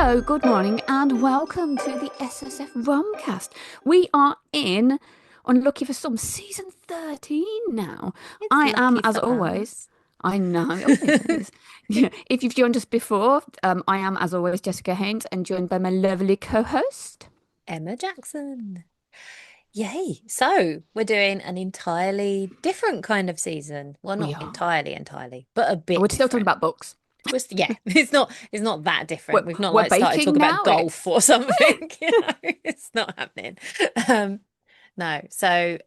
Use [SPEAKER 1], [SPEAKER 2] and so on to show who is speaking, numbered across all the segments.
[SPEAKER 1] Hello, good morning, and welcome to the SSF Rumcast. We are in Unlucky for Some, season 13 now.
[SPEAKER 2] It's
[SPEAKER 1] I am,
[SPEAKER 2] lucky
[SPEAKER 1] as
[SPEAKER 2] for
[SPEAKER 1] always,
[SPEAKER 2] us.
[SPEAKER 1] I know it is. Yeah, if you've joined us before, I am, as always, Jessica Haynes, and joined by my lovely co-host.
[SPEAKER 2] Emma Jackson. Yay. So we're doing an entirely different kind of season. Well,
[SPEAKER 1] We
[SPEAKER 2] not
[SPEAKER 1] are.
[SPEAKER 2] entirely, but a bit
[SPEAKER 1] We're still talking
[SPEAKER 2] different.
[SPEAKER 1] about books.
[SPEAKER 2] Yeah, it's not that different.
[SPEAKER 1] We're,
[SPEAKER 2] We've not
[SPEAKER 1] we're
[SPEAKER 2] like started
[SPEAKER 1] baking
[SPEAKER 2] talking about
[SPEAKER 1] now.
[SPEAKER 2] golf or something. It's not happening. Um, no. So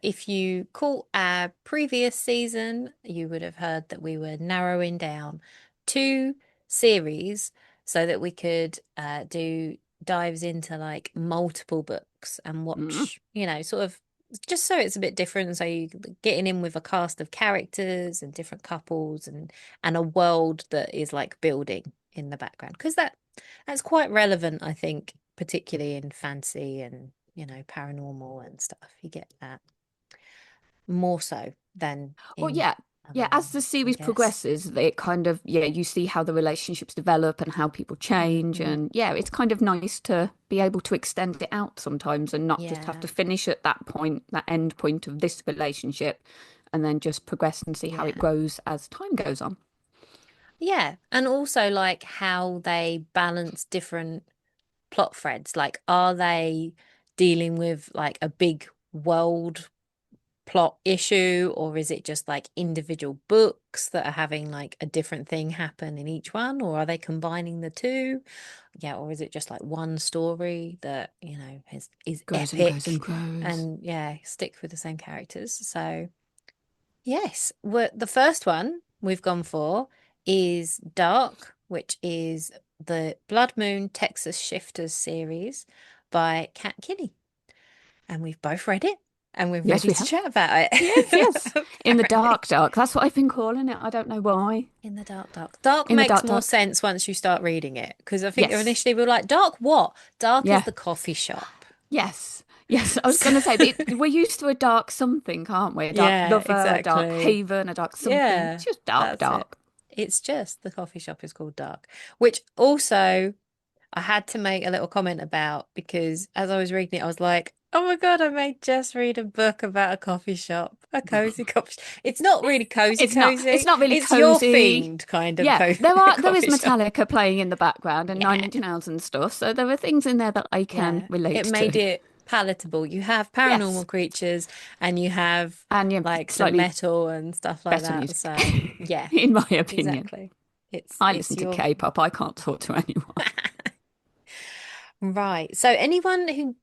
[SPEAKER 2] if you caught our previous season, you would have heard that we were narrowing down two series so that we could do dives into like multiple books and
[SPEAKER 1] Mm,
[SPEAKER 2] watch, sort of just so it's a bit different. So you getting in with a cast of characters and different couples and a world that is like building in the background because that's quite relevant, I think, particularly in fantasy and paranormal and stuff. You get that more so than
[SPEAKER 1] Well,
[SPEAKER 2] in
[SPEAKER 1] yeah.
[SPEAKER 2] other
[SPEAKER 1] Yeah, as the
[SPEAKER 2] ones, I
[SPEAKER 1] series
[SPEAKER 2] guess.
[SPEAKER 1] progresses, it kind of, yeah, you see how the relationships develop and how people change.
[SPEAKER 2] Hmm.
[SPEAKER 1] And yeah, it's kind of nice to be able to extend it out sometimes and not just have
[SPEAKER 2] Yeah,
[SPEAKER 1] to finish at that point, that end point of this relationship, and then just progress and see how it
[SPEAKER 2] yeah,
[SPEAKER 1] grows as time goes on.
[SPEAKER 2] yeah, and also like how they balance different plot threads. Like, are they dealing with like a big world plot issue, or is it just like individual books that are having like a different thing happen in each one, or are they combining the two? Yeah, or is it just like one story that, is
[SPEAKER 1] Grows and grows and
[SPEAKER 2] epic
[SPEAKER 1] grows.
[SPEAKER 2] and yeah, stick with the same characters? So, yes, the first one we've gone for is Dark, which is the Blood Moon Texas Shifters series by Kat Kinney. And we've both read it and we're
[SPEAKER 1] Yes,
[SPEAKER 2] ready
[SPEAKER 1] we
[SPEAKER 2] to
[SPEAKER 1] have.
[SPEAKER 2] chat about
[SPEAKER 1] Yes,
[SPEAKER 2] it.
[SPEAKER 1] yes. In the
[SPEAKER 2] Apparently.
[SPEAKER 1] dark, dark. That's what I've been calling it. I don't know why.
[SPEAKER 2] In the dark, dark. Dark
[SPEAKER 1] In the
[SPEAKER 2] makes
[SPEAKER 1] dark,
[SPEAKER 2] more
[SPEAKER 1] dark.
[SPEAKER 2] sense once you start reading it. Because I think
[SPEAKER 1] Yes.
[SPEAKER 2] initially we were like, Dark what? Dark is
[SPEAKER 1] Yeah.
[SPEAKER 2] the coffee shop.
[SPEAKER 1] Yes. Yes, I was
[SPEAKER 2] So,
[SPEAKER 1] going to say, we're used to a dark something, aren't we? A dark
[SPEAKER 2] yeah,
[SPEAKER 1] lover, a dark
[SPEAKER 2] exactly.
[SPEAKER 1] haven, a dark something. It's
[SPEAKER 2] Yeah,
[SPEAKER 1] just dark,
[SPEAKER 2] that's it.
[SPEAKER 1] dark.
[SPEAKER 2] It's just the coffee shop is called Dark, which also I had to make a little comment about because as I was reading it, I was like, oh my God, I may just read a book about a coffee shop, a cozy coffee shop. It's not really cozy,
[SPEAKER 1] It's
[SPEAKER 2] cozy.
[SPEAKER 1] not really
[SPEAKER 2] It's your
[SPEAKER 1] cozy.
[SPEAKER 2] themed kind of
[SPEAKER 1] Yeah,
[SPEAKER 2] co
[SPEAKER 1] there is
[SPEAKER 2] coffee shop.
[SPEAKER 1] Metallica playing in the background and Nine
[SPEAKER 2] Yeah,
[SPEAKER 1] Inch Nails and stuff, so there are things in there that I can
[SPEAKER 2] yeah.
[SPEAKER 1] relate
[SPEAKER 2] It made
[SPEAKER 1] to.
[SPEAKER 2] it palatable. You have
[SPEAKER 1] Yes,
[SPEAKER 2] paranormal creatures and you have
[SPEAKER 1] and yeah,
[SPEAKER 2] like some
[SPEAKER 1] slightly
[SPEAKER 2] metal and stuff like
[SPEAKER 1] better
[SPEAKER 2] that.
[SPEAKER 1] music,
[SPEAKER 2] So, yeah,
[SPEAKER 1] in my opinion.
[SPEAKER 2] exactly. It's
[SPEAKER 1] I
[SPEAKER 2] it's
[SPEAKER 1] listen to
[SPEAKER 2] your
[SPEAKER 1] K-pop. I can't talk to anyone.
[SPEAKER 2] right. So anyone who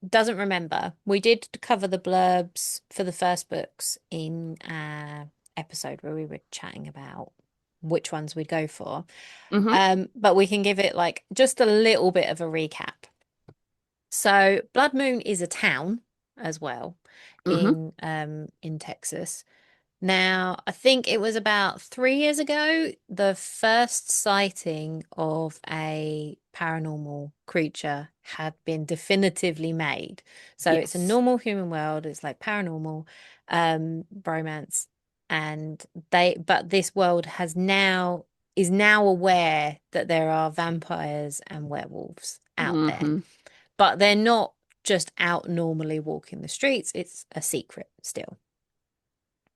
[SPEAKER 2] doesn't remember, we did cover the blurbs for the first books in our episode where we were chatting about which ones we'd go for.
[SPEAKER 1] Hmm.
[SPEAKER 2] But we can give it like just a little bit of a recap. So Blood Moon is a town as well
[SPEAKER 1] Hmm.
[SPEAKER 2] in Texas. Now, I think it was about 3 years ago, the first sighting of a paranormal creature had been definitively made. So it's a
[SPEAKER 1] Yes.
[SPEAKER 2] normal human world, it's like paranormal, romance, and but this world is now aware that there are vampires and werewolves out there.
[SPEAKER 1] Hmm.
[SPEAKER 2] But they're not just out normally walking the streets, it's a secret still.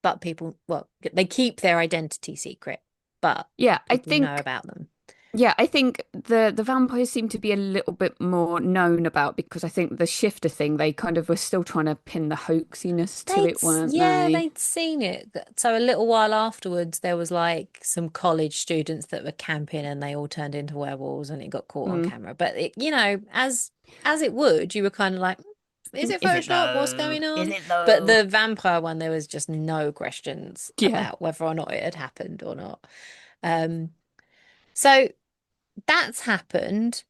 [SPEAKER 2] But people, well, they keep their identity secret, but
[SPEAKER 1] Yeah, I
[SPEAKER 2] people know
[SPEAKER 1] think.
[SPEAKER 2] about them.
[SPEAKER 1] Yeah, I think the vampires seem to be a little bit more known about because I think the shifter thing, they kind of were still trying to pin the hoaxiness to it, weren't
[SPEAKER 2] Yeah,
[SPEAKER 1] they?
[SPEAKER 2] they'd seen it. So a little while afterwards, there was like some college students that were camping and they all turned into werewolves and it got caught on
[SPEAKER 1] Mm.
[SPEAKER 2] camera. But as it would, you were kind of like, is it
[SPEAKER 1] Is it
[SPEAKER 2] Photoshop? What's
[SPEAKER 1] though?
[SPEAKER 2] going
[SPEAKER 1] Is
[SPEAKER 2] on?
[SPEAKER 1] it
[SPEAKER 2] But
[SPEAKER 1] though?
[SPEAKER 2] the vampire one, there was just no questions
[SPEAKER 1] Yeah.
[SPEAKER 2] about whether or not it had happened or not. Um, so that's happened.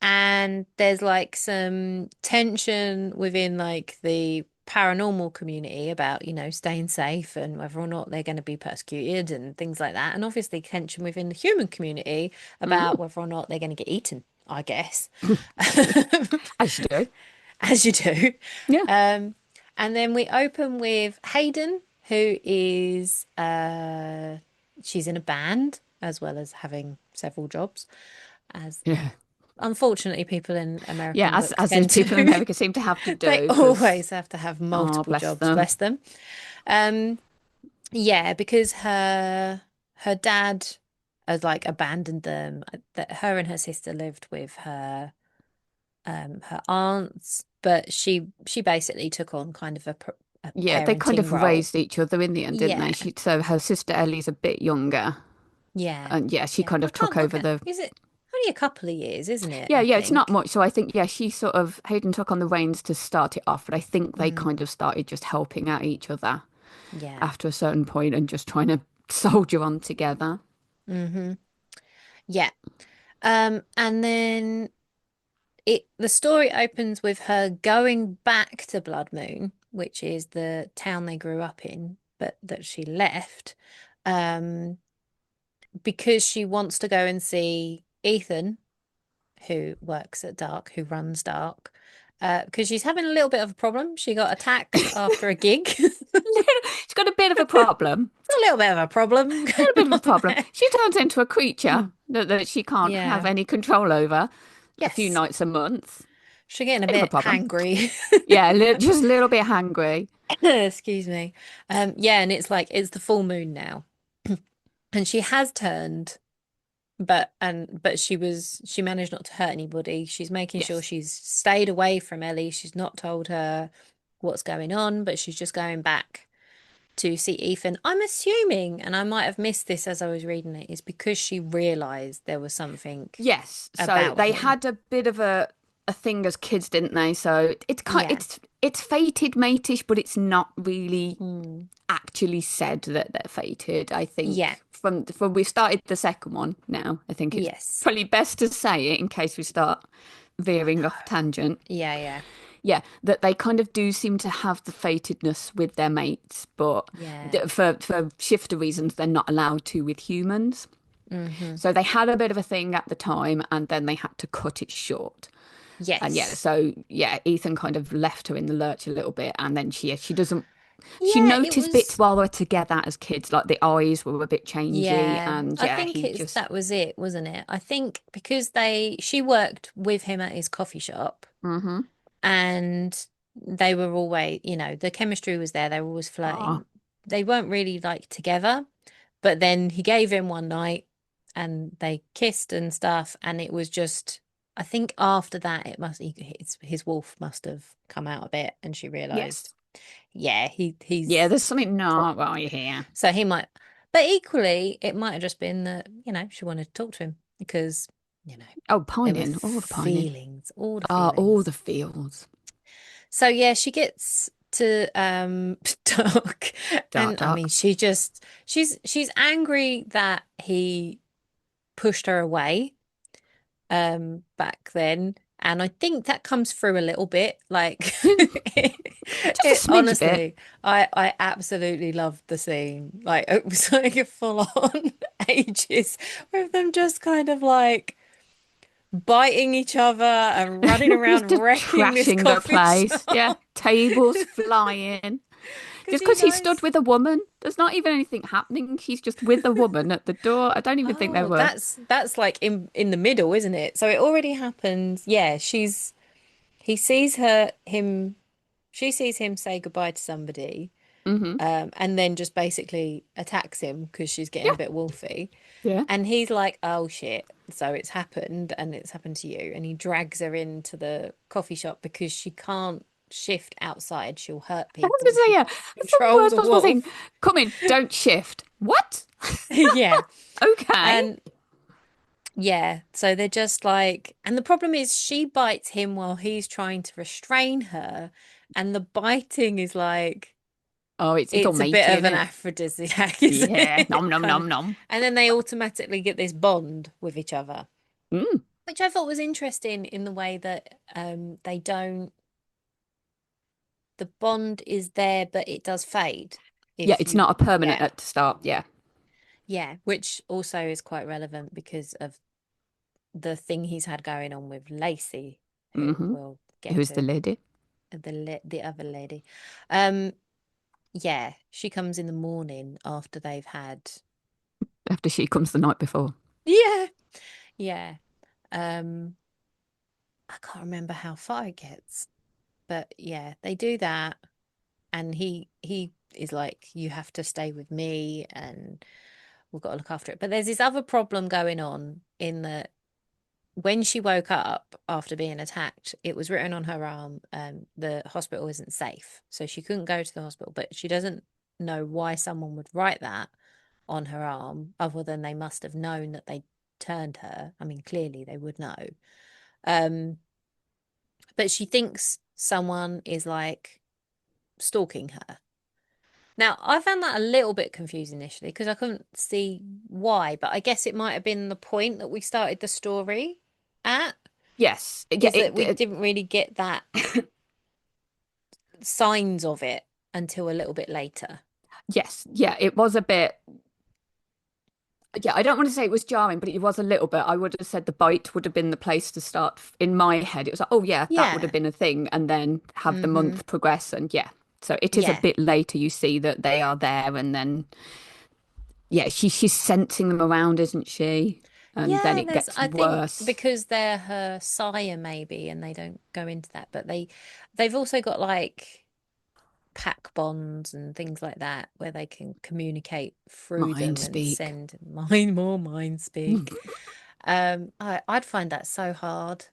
[SPEAKER 2] And there's like some tension within like the paranormal community about, staying safe and whether or not they're going to be persecuted and things like that. And obviously tension within the human community about
[SPEAKER 1] Mm.
[SPEAKER 2] whether or not they're going to get eaten, I guess.
[SPEAKER 1] As you do.
[SPEAKER 2] As you do.
[SPEAKER 1] Yeah.
[SPEAKER 2] Um, and then we open with Hayden, who she's in a band as well as having several jobs. as
[SPEAKER 1] Yeah.
[SPEAKER 2] unfortunately people in
[SPEAKER 1] Yeah,
[SPEAKER 2] American
[SPEAKER 1] as
[SPEAKER 2] books
[SPEAKER 1] in
[SPEAKER 2] tend to
[SPEAKER 1] people in
[SPEAKER 2] do.
[SPEAKER 1] America seem to have to
[SPEAKER 2] They
[SPEAKER 1] do because,
[SPEAKER 2] always have to have
[SPEAKER 1] oh,
[SPEAKER 2] multiple
[SPEAKER 1] bless
[SPEAKER 2] jobs,
[SPEAKER 1] them.
[SPEAKER 2] bless them. Um, yeah, because her dad has like abandoned them. That her and her sister lived with her aunts, but she basically took on kind of a
[SPEAKER 1] Yeah, they kind
[SPEAKER 2] parenting
[SPEAKER 1] of
[SPEAKER 2] role.
[SPEAKER 1] raised each other in the end, didn't
[SPEAKER 2] Yeah,
[SPEAKER 1] they? So her sister Ellie's a bit younger,
[SPEAKER 2] yeah,
[SPEAKER 1] and yeah, she
[SPEAKER 2] yeah.
[SPEAKER 1] kind
[SPEAKER 2] I
[SPEAKER 1] of took
[SPEAKER 2] can't. I
[SPEAKER 1] over
[SPEAKER 2] can't.
[SPEAKER 1] the.
[SPEAKER 2] Is it only a couple of years, isn't it?
[SPEAKER 1] Yeah,
[SPEAKER 2] I
[SPEAKER 1] yeah, it's not
[SPEAKER 2] think.
[SPEAKER 1] much. So I think, yeah, she sort of Hayden took on the reins to start it off, but I think they
[SPEAKER 2] Mm,
[SPEAKER 1] kind of started just helping out each other
[SPEAKER 2] yeah.
[SPEAKER 1] after a certain point and just trying to soldier on together.
[SPEAKER 2] Mm-hmm. Yeah. And then the story opens with her going back to Blood Moon, which is the town they grew up in, but that she left, um, because she wants to go and see Ethan, who works at Dark, who runs Dark, because she's having a little bit of a problem. She got attacked after a gig.
[SPEAKER 1] She's got a bit of a problem.
[SPEAKER 2] A little bit of a problem
[SPEAKER 1] A little
[SPEAKER 2] going
[SPEAKER 1] bit of a
[SPEAKER 2] on
[SPEAKER 1] problem.
[SPEAKER 2] there.
[SPEAKER 1] She turns into a creature that she can't have
[SPEAKER 2] Yeah.
[SPEAKER 1] any control over a few
[SPEAKER 2] Yes.
[SPEAKER 1] nights a month.
[SPEAKER 2] She's getting a
[SPEAKER 1] Bit of a
[SPEAKER 2] bit
[SPEAKER 1] problem.
[SPEAKER 2] hangry.
[SPEAKER 1] Yeah, just a little bit hangry.
[SPEAKER 2] Excuse me. Yeah, and it's like it's the full moon now. And she has turned, but she managed not to hurt anybody. She's making sure
[SPEAKER 1] Yes.
[SPEAKER 2] she's stayed away from Ellie. She's not told her what's going on, but she's just going back to see Ethan. I'm assuming, and I might have missed this as I was reading it, is because she realized there was something
[SPEAKER 1] Yes. So
[SPEAKER 2] about
[SPEAKER 1] they
[SPEAKER 2] him.
[SPEAKER 1] had a bit of a thing as kids, didn't they? So it's kind
[SPEAKER 2] Yeah.
[SPEAKER 1] it's fated matish, but it's not really
[SPEAKER 2] Mm.
[SPEAKER 1] actually said that they're fated. I
[SPEAKER 2] Yeah.
[SPEAKER 1] think from we started the second one now, I think it's
[SPEAKER 2] Yes.
[SPEAKER 1] probably best to say it in case we start
[SPEAKER 2] I
[SPEAKER 1] veering off
[SPEAKER 2] know.
[SPEAKER 1] tangent.
[SPEAKER 2] Yeah, yeah.
[SPEAKER 1] Yeah, that they kind of do seem to have the fatedness with their mates, but
[SPEAKER 2] Yeah.
[SPEAKER 1] for shifter reasons, they're not allowed to with humans.
[SPEAKER 2] Hmm.
[SPEAKER 1] So they had a bit of a thing at the time, and then they had to cut it short. And yeah,
[SPEAKER 2] Yes.
[SPEAKER 1] so yeah, Ethan kind of left her in the lurch a little bit, and then she doesn't she
[SPEAKER 2] Yeah, it
[SPEAKER 1] noticed bits
[SPEAKER 2] was.
[SPEAKER 1] while they were together as kids, like the eyes were a bit changey,
[SPEAKER 2] Yeah,
[SPEAKER 1] and
[SPEAKER 2] I
[SPEAKER 1] yeah,
[SPEAKER 2] think
[SPEAKER 1] he
[SPEAKER 2] it's
[SPEAKER 1] just
[SPEAKER 2] that was it, wasn't it? I think because she worked with him at his coffee shop
[SPEAKER 1] mm-hmm.
[SPEAKER 2] and they were always, the chemistry was there. They were always
[SPEAKER 1] Oh,
[SPEAKER 2] flirting. They weren't really like together, but then he gave in one night and they kissed and stuff. And it was just, I think after that, his wolf must have come out a bit and she realized,
[SPEAKER 1] yes.
[SPEAKER 2] yeah,
[SPEAKER 1] Yeah,
[SPEAKER 2] he's
[SPEAKER 1] there's something not right here.
[SPEAKER 2] so he might, but equally, it might have just been that, she wanted to talk to him because, you know,
[SPEAKER 1] Oh,
[SPEAKER 2] there were
[SPEAKER 1] pining, all the pining.
[SPEAKER 2] feelings, all the
[SPEAKER 1] Ah, all
[SPEAKER 2] feelings.
[SPEAKER 1] the feels.
[SPEAKER 2] So yeah, she gets to talk,
[SPEAKER 1] Dark,
[SPEAKER 2] and I mean,
[SPEAKER 1] dark.
[SPEAKER 2] she's angry that he pushed her away back then. And I think that comes through a little bit. Like
[SPEAKER 1] Just a smidge bit.
[SPEAKER 2] honestly, I absolutely loved the scene. Like it was like a full on ages with them just kind of like biting each other and running
[SPEAKER 1] He's
[SPEAKER 2] around
[SPEAKER 1] just
[SPEAKER 2] wrecking this
[SPEAKER 1] trashing the
[SPEAKER 2] coffee
[SPEAKER 1] place. Yeah,
[SPEAKER 2] shop.
[SPEAKER 1] tables flying.
[SPEAKER 2] Because
[SPEAKER 1] Just
[SPEAKER 2] he
[SPEAKER 1] because he stood
[SPEAKER 2] knows.
[SPEAKER 1] with a woman, there's not even anything happening. He's just with a woman at the door. I don't even think there
[SPEAKER 2] Oh,
[SPEAKER 1] were.
[SPEAKER 2] that's like in the middle, isn't it? So it already happens. Yeah, he sees him she sees him say goodbye to somebody,
[SPEAKER 1] Hmm.
[SPEAKER 2] and then just basically attacks him because she's getting
[SPEAKER 1] Yeah,
[SPEAKER 2] a bit wolfy.
[SPEAKER 1] yeah.
[SPEAKER 2] And he's like, oh shit. So it's happened and it's happened to you. And he drags her into the coffee shop because she can't shift outside. She'll hurt
[SPEAKER 1] I was
[SPEAKER 2] people
[SPEAKER 1] going
[SPEAKER 2] if
[SPEAKER 1] to say,
[SPEAKER 2] she
[SPEAKER 1] yeah,
[SPEAKER 2] tries to
[SPEAKER 1] that's the
[SPEAKER 2] control
[SPEAKER 1] worst
[SPEAKER 2] the
[SPEAKER 1] possible thing.
[SPEAKER 2] wolf.
[SPEAKER 1] Come in, don't shift. What?
[SPEAKER 2] Yeah.
[SPEAKER 1] Okay.
[SPEAKER 2] And yeah, so they're just like, and the problem is she bites him while he's trying to restrain her. And the biting is like,
[SPEAKER 1] Oh, it's all
[SPEAKER 2] it's a
[SPEAKER 1] matey,
[SPEAKER 2] bit of
[SPEAKER 1] isn't
[SPEAKER 2] an
[SPEAKER 1] it?
[SPEAKER 2] aphrodisiac, isn't
[SPEAKER 1] Yeah.
[SPEAKER 2] it?
[SPEAKER 1] Nom nom
[SPEAKER 2] Kind of.
[SPEAKER 1] nom nom.
[SPEAKER 2] And then they automatically get this bond with each other,
[SPEAKER 1] Mm.
[SPEAKER 2] which I thought was interesting in the way that the bond is there, but it does fade
[SPEAKER 1] Yeah,
[SPEAKER 2] if
[SPEAKER 1] it's not
[SPEAKER 2] you,
[SPEAKER 1] a permanent
[SPEAKER 2] yeah,
[SPEAKER 1] at the start. Yeah.
[SPEAKER 2] yeah, which also is quite relevant because of the thing he's had going on with Lacey, who
[SPEAKER 1] Hmm.
[SPEAKER 2] we'll get
[SPEAKER 1] Who's the
[SPEAKER 2] to,
[SPEAKER 1] lady?
[SPEAKER 2] the other lady. Um, yeah, she comes in the morning after they've had,
[SPEAKER 1] After she comes the night before.
[SPEAKER 2] yeah, yeah. Um, I can't remember how far it gets, but yeah, they do that, and he is like, you have to stay with me, and we've got to look after it. But there's this other problem going on in that when she woke up after being attacked, it was written on her arm, the hospital isn't safe. So she couldn't go to the hospital, but she doesn't know why someone would write that on her arm, other than they must have known that they turned her. I mean, clearly they would know. Um, but she thinks someone is like stalking her. Now, I found that a little bit confusing initially because I couldn't see why, but I guess it might have been the point that we started the story at,
[SPEAKER 1] Yes. Yeah,
[SPEAKER 2] is that we didn't really get that signs of it until a little bit later.
[SPEAKER 1] yes. Yeah, it was a bit. Yeah, I don't want to say it was jarring, but it was a little bit. I would have said the bite would have been the place to start in my head. It was like, oh yeah, that would have
[SPEAKER 2] Yeah.
[SPEAKER 1] been a thing, and then have the
[SPEAKER 2] Mm-hmm.
[SPEAKER 1] month progress, and yeah. So it is a
[SPEAKER 2] Yeah.
[SPEAKER 1] bit later you see that they are there, and then yeah, she's sensing them around, isn't she? And then
[SPEAKER 2] Yeah,
[SPEAKER 1] it
[SPEAKER 2] there's,
[SPEAKER 1] gets
[SPEAKER 2] I think
[SPEAKER 1] worse.
[SPEAKER 2] because they're her sire maybe, and they don't go into that, but they've also got like pack bonds and things like that where they can communicate through
[SPEAKER 1] Mind
[SPEAKER 2] them and
[SPEAKER 1] speak.
[SPEAKER 2] send more mind speak. I'd find that so hard,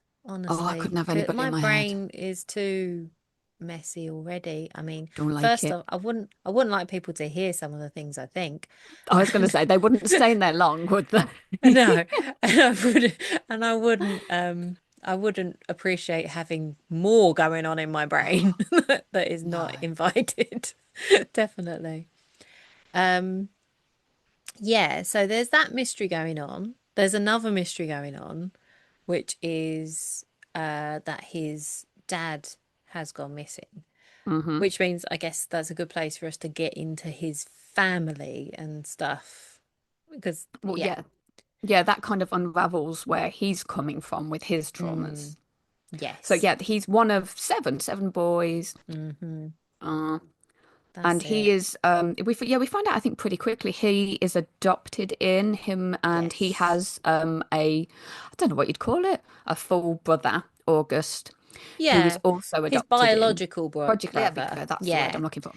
[SPEAKER 1] Oh, I couldn't
[SPEAKER 2] honestly,
[SPEAKER 1] have
[SPEAKER 2] because
[SPEAKER 1] anybody in
[SPEAKER 2] my
[SPEAKER 1] my head.
[SPEAKER 2] brain is too messy already. I mean,
[SPEAKER 1] Don't like
[SPEAKER 2] first
[SPEAKER 1] it.
[SPEAKER 2] off, I wouldn't like people to hear some of the things I think.
[SPEAKER 1] I was going to say they wouldn't stay in there long, would they?
[SPEAKER 2] No, and I wouldn't appreciate having more going on in my brain
[SPEAKER 1] Oh,
[SPEAKER 2] that is
[SPEAKER 1] no.
[SPEAKER 2] not invited. Definitely. Um, yeah, so there's that mystery going on. There's another mystery going on, which is that his dad has gone missing,
[SPEAKER 1] Hmm.
[SPEAKER 2] which means I guess that's a good place for us to get into his family and stuff. Because,
[SPEAKER 1] Well,
[SPEAKER 2] yeah.
[SPEAKER 1] yeah. Yeah, that kind of unravels where he's coming from with his
[SPEAKER 2] Mm,
[SPEAKER 1] traumas. So
[SPEAKER 2] yes.
[SPEAKER 1] yeah, he's one of seven boys.
[SPEAKER 2] Hmm.
[SPEAKER 1] Uh, and
[SPEAKER 2] That's
[SPEAKER 1] he
[SPEAKER 2] it.
[SPEAKER 1] is we find out I think pretty quickly he is adopted in him, and he
[SPEAKER 2] Yes.
[SPEAKER 1] has a I don't know what you'd call it, a full brother, August, who is
[SPEAKER 2] Yeah.
[SPEAKER 1] also
[SPEAKER 2] His
[SPEAKER 1] adopted in.
[SPEAKER 2] biological
[SPEAKER 1] Project, yeah,
[SPEAKER 2] brother,
[SPEAKER 1] that's the word
[SPEAKER 2] yeah,
[SPEAKER 1] I'm looking for.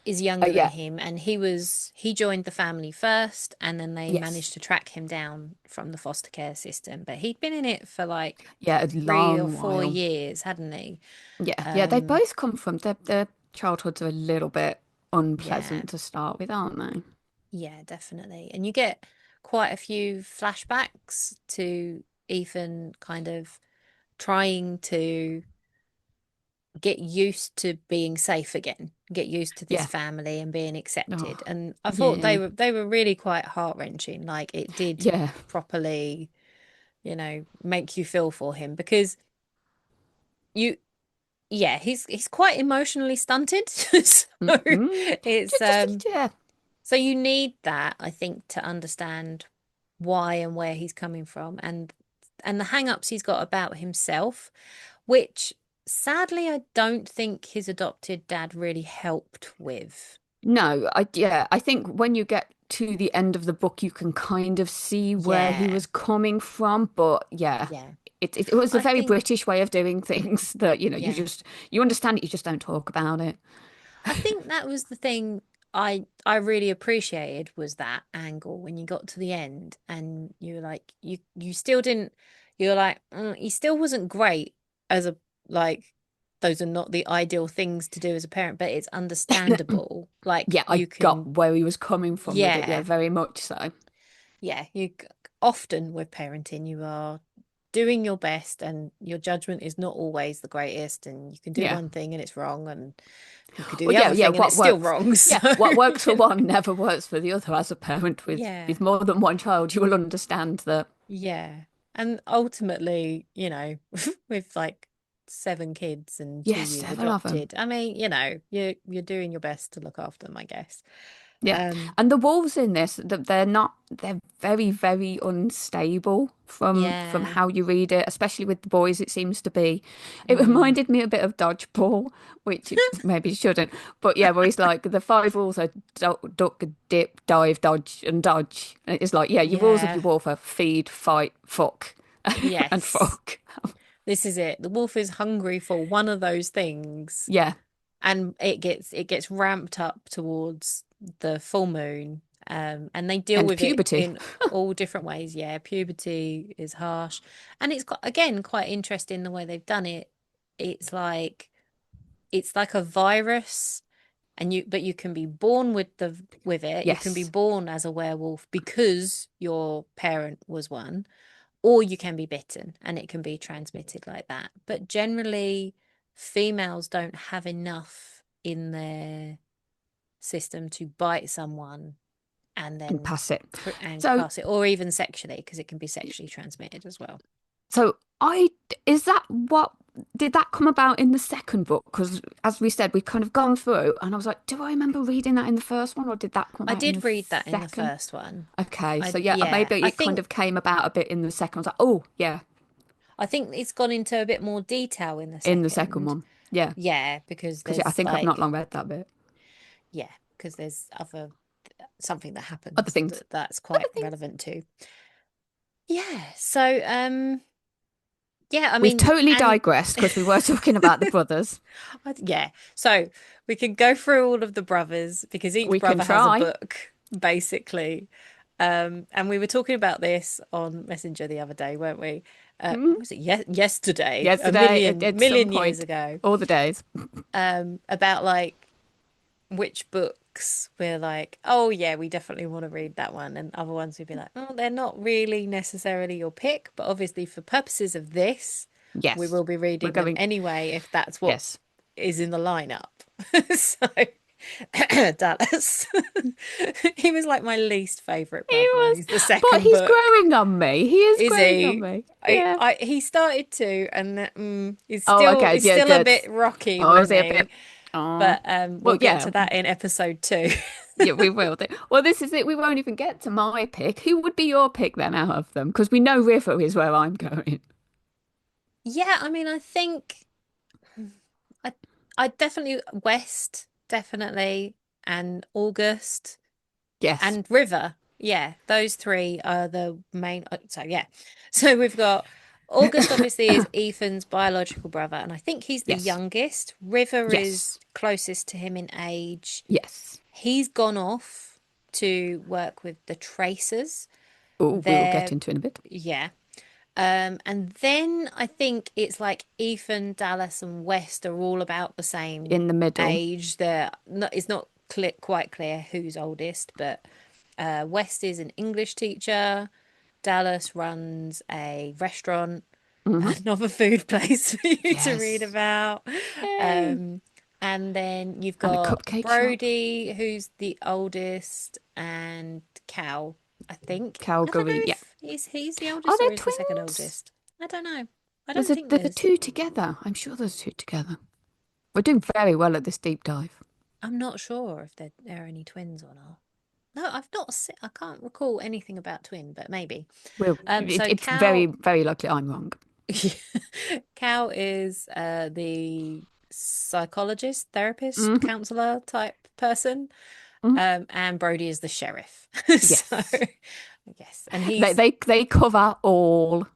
[SPEAKER 2] is younger than
[SPEAKER 1] Yeah,
[SPEAKER 2] him, and he joined the family first, and then they managed
[SPEAKER 1] yes,
[SPEAKER 2] to track him down from the foster care system. But he'd been in it for like
[SPEAKER 1] yeah, a
[SPEAKER 2] 3 or 4
[SPEAKER 1] long while.
[SPEAKER 2] years, hadn't he?
[SPEAKER 1] Yeah, they
[SPEAKER 2] Um,
[SPEAKER 1] both come from their childhoods are a little bit
[SPEAKER 2] yeah,
[SPEAKER 1] unpleasant to start with, aren't they?
[SPEAKER 2] yeah, definitely. And you get quite a few flashbacks to Ethan kind of trying to get used to being safe again, get used to this
[SPEAKER 1] Yeah.
[SPEAKER 2] family and being
[SPEAKER 1] Oh,
[SPEAKER 2] accepted. And I thought they
[SPEAKER 1] yeah.
[SPEAKER 2] were they were really quite heart-wrenching. Like it did
[SPEAKER 1] Yeah.
[SPEAKER 2] properly, make you feel for him because you yeah, he's quite emotionally stunted. So
[SPEAKER 1] Mm-mm.
[SPEAKER 2] it's
[SPEAKER 1] Yeah.
[SPEAKER 2] so you need that, I think, to understand why and where he's coming from and the hang-ups he's got about himself, which sadly I don't think his adopted dad really helped with.
[SPEAKER 1] No, I think when you get to the end of the book, you can kind of see where he
[SPEAKER 2] Yeah,
[SPEAKER 1] was coming from. But yeah,
[SPEAKER 2] yeah.
[SPEAKER 1] it was a
[SPEAKER 2] I
[SPEAKER 1] very
[SPEAKER 2] think,
[SPEAKER 1] British way of doing things that,
[SPEAKER 2] yeah.
[SPEAKER 1] you understand it, you just don't talk about it.
[SPEAKER 2] I think that was the thing I really appreciated was that angle when you got to the end and you were like you still didn't you're like he still wasn't great as a like those are not the ideal things to do as a parent, but it's understandable. Like
[SPEAKER 1] Yeah, I
[SPEAKER 2] you
[SPEAKER 1] got
[SPEAKER 2] can
[SPEAKER 1] where he was coming from with it. Yeah,
[SPEAKER 2] yeah,
[SPEAKER 1] very much so.
[SPEAKER 2] yeah, often with parenting you are doing your best and your judgment is not always the greatest and you can do
[SPEAKER 1] Yeah.
[SPEAKER 2] one thing and it's wrong and you could do
[SPEAKER 1] Well,
[SPEAKER 2] the
[SPEAKER 1] yeah,
[SPEAKER 2] other
[SPEAKER 1] yeah.
[SPEAKER 2] thing and it's
[SPEAKER 1] What
[SPEAKER 2] still
[SPEAKER 1] works?
[SPEAKER 2] wrong.
[SPEAKER 1] Yeah,
[SPEAKER 2] So
[SPEAKER 1] what works for one never works for the other. As a parent
[SPEAKER 2] yeah,
[SPEAKER 1] with more than one child, you will understand that.
[SPEAKER 2] yeah. And ultimately, with like 7 kids and two
[SPEAKER 1] Yes,
[SPEAKER 2] you've
[SPEAKER 1] 7 of them.
[SPEAKER 2] adopted, I mean, you're doing your best to look after them, I guess.
[SPEAKER 1] Yeah,
[SPEAKER 2] Um,
[SPEAKER 1] and the wolves in this, they're very, very unstable from
[SPEAKER 2] yeah.
[SPEAKER 1] how you read it, especially with the boys, it seems to be. It
[SPEAKER 2] Mm.
[SPEAKER 1] reminded me a bit of Dodgeball, which it maybe shouldn't. But yeah, where he's like, the five rules are duck, dip, dive, dodge, and dodge. And it's like, yeah, your rules of
[SPEAKER 2] Yeah.
[SPEAKER 1] your wolf are feed, fight, fuck. and
[SPEAKER 2] Yes.
[SPEAKER 1] fuck.
[SPEAKER 2] This is it. The wolf is hungry for one of those things,
[SPEAKER 1] Yeah,
[SPEAKER 2] and it gets ramped up towards the full moon. And they deal
[SPEAKER 1] and
[SPEAKER 2] with it
[SPEAKER 1] puberty.
[SPEAKER 2] in all different ways. Yeah, puberty is harsh. And it's got, again, quite interesting the way they've done it. It's like it's like a virus, and you can be born with it. You can be
[SPEAKER 1] Yes,
[SPEAKER 2] born as a werewolf because your parent was one, or you can be bitten and it can be transmitted like that. But generally, females don't have enough in their system to bite someone and
[SPEAKER 1] and
[SPEAKER 2] then
[SPEAKER 1] pass it.
[SPEAKER 2] and
[SPEAKER 1] So,
[SPEAKER 2] pass it, or even sexually, because it can be sexually transmitted as well.
[SPEAKER 1] so I is that what did that come about in the second book? Because as we said, we've kind of gone through, and I was like, do I remember reading that in the first one, or did that come
[SPEAKER 2] I
[SPEAKER 1] out in
[SPEAKER 2] did
[SPEAKER 1] the
[SPEAKER 2] read that in the
[SPEAKER 1] second?
[SPEAKER 2] first one.
[SPEAKER 1] Okay,
[SPEAKER 2] I
[SPEAKER 1] so yeah,
[SPEAKER 2] Yeah,
[SPEAKER 1] maybe it kind of came about a bit in the second. I was like, oh yeah,
[SPEAKER 2] I think it's gone into a bit more detail in the
[SPEAKER 1] in the second
[SPEAKER 2] second.
[SPEAKER 1] one, yeah,
[SPEAKER 2] Yeah, because
[SPEAKER 1] because yeah, I
[SPEAKER 2] there's
[SPEAKER 1] think I've not
[SPEAKER 2] like,
[SPEAKER 1] long read that bit.
[SPEAKER 2] yeah, because there's other something that
[SPEAKER 1] Other
[SPEAKER 2] happens
[SPEAKER 1] things,
[SPEAKER 2] that's
[SPEAKER 1] other
[SPEAKER 2] quite
[SPEAKER 1] things.
[SPEAKER 2] relevant too. Yeah. So, yeah, I
[SPEAKER 1] We've
[SPEAKER 2] mean,
[SPEAKER 1] totally
[SPEAKER 2] and
[SPEAKER 1] digressed because we were talking about the brothers.
[SPEAKER 2] yeah. So we can go through all of the brothers because each
[SPEAKER 1] We can
[SPEAKER 2] brother has a
[SPEAKER 1] try.
[SPEAKER 2] book, basically. And we were talking about this on Messenger the other day, weren't we?
[SPEAKER 1] Hmm.
[SPEAKER 2] Was it yesterday? A
[SPEAKER 1] Yesterday,
[SPEAKER 2] million
[SPEAKER 1] at some
[SPEAKER 2] million years
[SPEAKER 1] point,
[SPEAKER 2] ago.
[SPEAKER 1] all the days.
[SPEAKER 2] About like which books we're like, oh yeah, we definitely want to read that one, and other ones we'd be like, oh, they're not really necessarily your pick, but obviously for purposes of this, we
[SPEAKER 1] Yes,
[SPEAKER 2] will be
[SPEAKER 1] we're
[SPEAKER 2] reading them
[SPEAKER 1] going.
[SPEAKER 2] anyway if that's what
[SPEAKER 1] Yes,
[SPEAKER 2] is in the lineup. So Dallas. He was like my least favorite
[SPEAKER 1] he
[SPEAKER 2] brother, and
[SPEAKER 1] was,
[SPEAKER 2] he's the
[SPEAKER 1] but
[SPEAKER 2] second
[SPEAKER 1] he's
[SPEAKER 2] book.
[SPEAKER 1] growing on me. He is
[SPEAKER 2] Is
[SPEAKER 1] growing on
[SPEAKER 2] he?
[SPEAKER 1] me. Yeah.
[SPEAKER 2] He started to, and he's
[SPEAKER 1] Oh,
[SPEAKER 2] still
[SPEAKER 1] okay.
[SPEAKER 2] he's
[SPEAKER 1] Yeah,
[SPEAKER 2] still a
[SPEAKER 1] that's.
[SPEAKER 2] bit rocky
[SPEAKER 1] Oh,
[SPEAKER 2] with
[SPEAKER 1] is he a
[SPEAKER 2] me,
[SPEAKER 1] bit? Oh,
[SPEAKER 2] but
[SPEAKER 1] well,
[SPEAKER 2] we'll get
[SPEAKER 1] yeah,
[SPEAKER 2] to that in episode 2.
[SPEAKER 1] yeah, we will do. Well, this is it. We won't even get to my pick. Who would be your pick then out of them? Because we know River is where I'm going.
[SPEAKER 2] Yeah, I mean, I think I I definitely West, definitely, and August
[SPEAKER 1] Yes.
[SPEAKER 2] and River. Yeah, those three are the main. So yeah, so we've got August obviously is Ethan's biological brother, and I think he's the
[SPEAKER 1] Yes.
[SPEAKER 2] youngest. River is
[SPEAKER 1] Yes.
[SPEAKER 2] closest to him in age.
[SPEAKER 1] Yes.
[SPEAKER 2] He's gone off to work with the Tracers.
[SPEAKER 1] Oh, we will get
[SPEAKER 2] They're
[SPEAKER 1] into it in a bit.
[SPEAKER 2] Yeah. And then I think it's like Ethan, Dallas, and West are all about the same
[SPEAKER 1] In the middle.
[SPEAKER 2] age. It's not quite clear who's oldest, but West is an English teacher. Dallas runs a restaurant,
[SPEAKER 1] Hmm.
[SPEAKER 2] another food place for you to read
[SPEAKER 1] Yes.
[SPEAKER 2] about.
[SPEAKER 1] Yay.
[SPEAKER 2] Um, and then you've
[SPEAKER 1] And a
[SPEAKER 2] got
[SPEAKER 1] cupcake shop.
[SPEAKER 2] Brody, who's the oldest, and Cal, I think. I don't know
[SPEAKER 1] Calgary. Yeah.
[SPEAKER 2] if he's the
[SPEAKER 1] Are
[SPEAKER 2] oldest or
[SPEAKER 1] there
[SPEAKER 2] he's the second
[SPEAKER 1] twins?
[SPEAKER 2] oldest. I don't know. I don't think
[SPEAKER 1] There's
[SPEAKER 2] there's.
[SPEAKER 1] two together. I'm sure there's two together. We're doing very well at this deep dive.
[SPEAKER 2] I'm not sure if there are any twins or not. No, I've not seen. I can't recall anything about twin, but maybe. So
[SPEAKER 1] It's very,
[SPEAKER 2] Cal,
[SPEAKER 1] very likely I'm wrong.
[SPEAKER 2] Cal is the psychologist, therapist,
[SPEAKER 1] Hmm.
[SPEAKER 2] counselor type person.
[SPEAKER 1] Hmm.
[SPEAKER 2] And Brody is the sheriff. So,
[SPEAKER 1] Yes.
[SPEAKER 2] yes, and he's
[SPEAKER 1] They cover all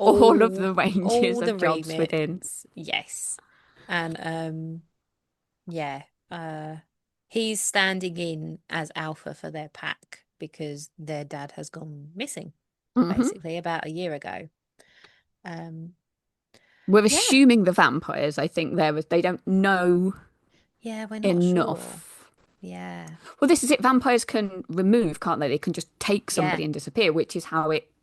[SPEAKER 1] of
[SPEAKER 2] all
[SPEAKER 1] the ranges
[SPEAKER 2] all the
[SPEAKER 1] of jobs within.
[SPEAKER 2] remits. Yes. And yeah, he's standing in as alpha for their pack because their dad has gone missing,
[SPEAKER 1] Hmm.
[SPEAKER 2] basically about a year ago. Um,
[SPEAKER 1] We're
[SPEAKER 2] yeah,
[SPEAKER 1] assuming the vampires. I think they don't know
[SPEAKER 2] yeah, we're not sure.
[SPEAKER 1] enough.
[SPEAKER 2] Yeah,
[SPEAKER 1] Well, this is it. Vampires can remove, can't they? They can just take
[SPEAKER 2] yeah,
[SPEAKER 1] somebody and disappear, which is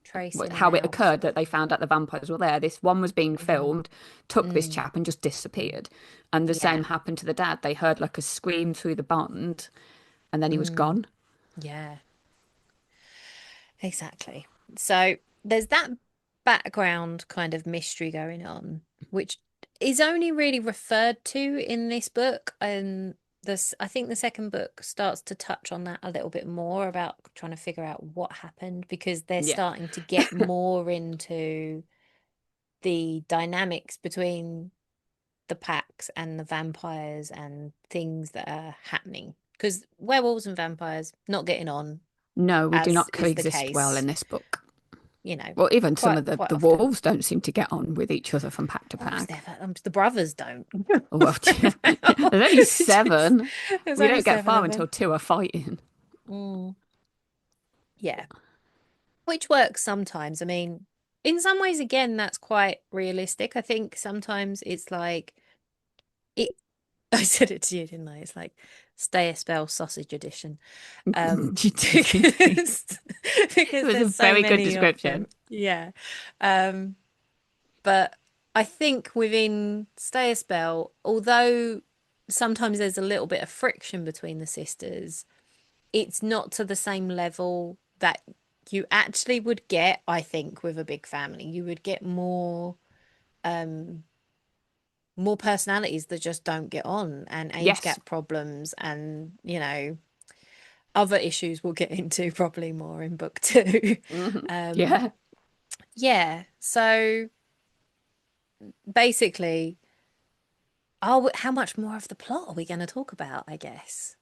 [SPEAKER 2] trace in and
[SPEAKER 1] how it
[SPEAKER 2] out,
[SPEAKER 1] occurred
[SPEAKER 2] sort
[SPEAKER 1] that
[SPEAKER 2] of.
[SPEAKER 1] they found out the vampires were there. This one was being
[SPEAKER 2] Hmm.
[SPEAKER 1] filmed, took this
[SPEAKER 2] Mm,
[SPEAKER 1] chap and just disappeared. And the
[SPEAKER 2] yeah,
[SPEAKER 1] same happened to the dad. They heard like a scream through the bond, and then he was
[SPEAKER 2] mm,
[SPEAKER 1] gone.
[SPEAKER 2] yeah. Exactly. So there's that background kind of mystery going on, which is only really referred to in this book. And this, I think the second book starts to touch on that a little bit more about trying to figure out what happened because they're
[SPEAKER 1] Yeah.
[SPEAKER 2] starting to get more into the dynamics between the packs and the vampires and things that are happening. Because werewolves and vampires not getting on,
[SPEAKER 1] No, we do
[SPEAKER 2] as
[SPEAKER 1] not
[SPEAKER 2] is the
[SPEAKER 1] coexist well
[SPEAKER 2] case.
[SPEAKER 1] in this book. Well, even some
[SPEAKER 2] quite
[SPEAKER 1] of the
[SPEAKER 2] quite
[SPEAKER 1] the
[SPEAKER 2] often.
[SPEAKER 1] wolves don't seem to get on with each other from pack to
[SPEAKER 2] Wolves
[SPEAKER 1] pack.
[SPEAKER 2] never. The brothers don't.
[SPEAKER 1] Well, there's only
[SPEAKER 2] Just-
[SPEAKER 1] seven.
[SPEAKER 2] There's
[SPEAKER 1] We
[SPEAKER 2] only
[SPEAKER 1] don't get
[SPEAKER 2] seven
[SPEAKER 1] far
[SPEAKER 2] of
[SPEAKER 1] until
[SPEAKER 2] them.
[SPEAKER 1] two are fighting.
[SPEAKER 2] Mm, yeah, which works sometimes. I mean, in some ways, again, that's quite realistic. I think sometimes it's like it. I said it to you, didn't I? It's like stay a spell sausage edition.
[SPEAKER 1] You did indeed.
[SPEAKER 2] Because
[SPEAKER 1] It
[SPEAKER 2] because
[SPEAKER 1] was a
[SPEAKER 2] there's so
[SPEAKER 1] very good
[SPEAKER 2] many of them.
[SPEAKER 1] description.
[SPEAKER 2] Yeah. Um, but I think within Stay a Spell, although sometimes there's a little bit of friction between the sisters, it's not to the same level that you actually would get, I think, with a big family. You would get um more personalities that just don't get on and age
[SPEAKER 1] Yes.
[SPEAKER 2] gap problems and, other issues we'll get into probably more in book two. Um
[SPEAKER 1] Yeah.
[SPEAKER 2] yeah, so basically, how much more of the plot are we going to talk about, I guess?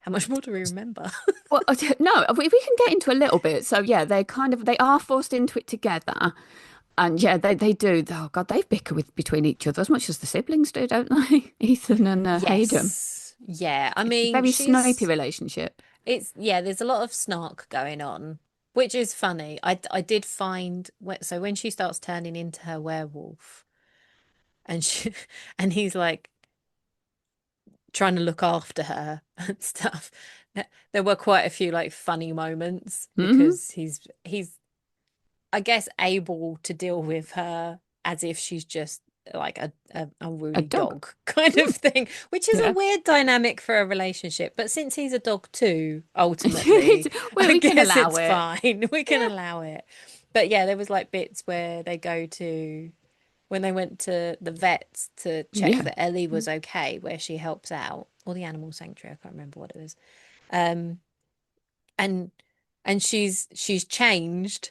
[SPEAKER 2] How much more do we remember?
[SPEAKER 1] Well, no, we can get into a little bit. So yeah, they are forced into it together, and yeah, they do. Oh God, they bicker with between each other as much as the siblings do, don't they? Ethan and Hayden.
[SPEAKER 2] Yes. Yeah. I
[SPEAKER 1] It's a
[SPEAKER 2] mean,
[SPEAKER 1] very snipey relationship.
[SPEAKER 2] yeah, there's a lot of snark going on, which is funny. I did find, so when she starts turning into her werewolf and and he's like trying to look after her and stuff, there were quite a few like funny moments
[SPEAKER 1] Hmm.
[SPEAKER 2] because he's I guess, able to deal with her as if she's just like a
[SPEAKER 1] A
[SPEAKER 2] unruly
[SPEAKER 1] dog.
[SPEAKER 2] dog kind of
[SPEAKER 1] Mm,
[SPEAKER 2] thing, which is a
[SPEAKER 1] yeah.
[SPEAKER 2] weird dynamic for a relationship. But since he's a dog too, ultimately,
[SPEAKER 1] Well,
[SPEAKER 2] I
[SPEAKER 1] we can
[SPEAKER 2] guess
[SPEAKER 1] allow
[SPEAKER 2] it's
[SPEAKER 1] it.
[SPEAKER 2] fine. We can
[SPEAKER 1] Yeah.
[SPEAKER 2] allow it. But yeah, there was like bits where they go to when they went to the vets to check
[SPEAKER 1] Yeah.
[SPEAKER 2] that Ellie was okay, where she helps out, or the animal sanctuary, I can't remember what it was. Um, and she's changed,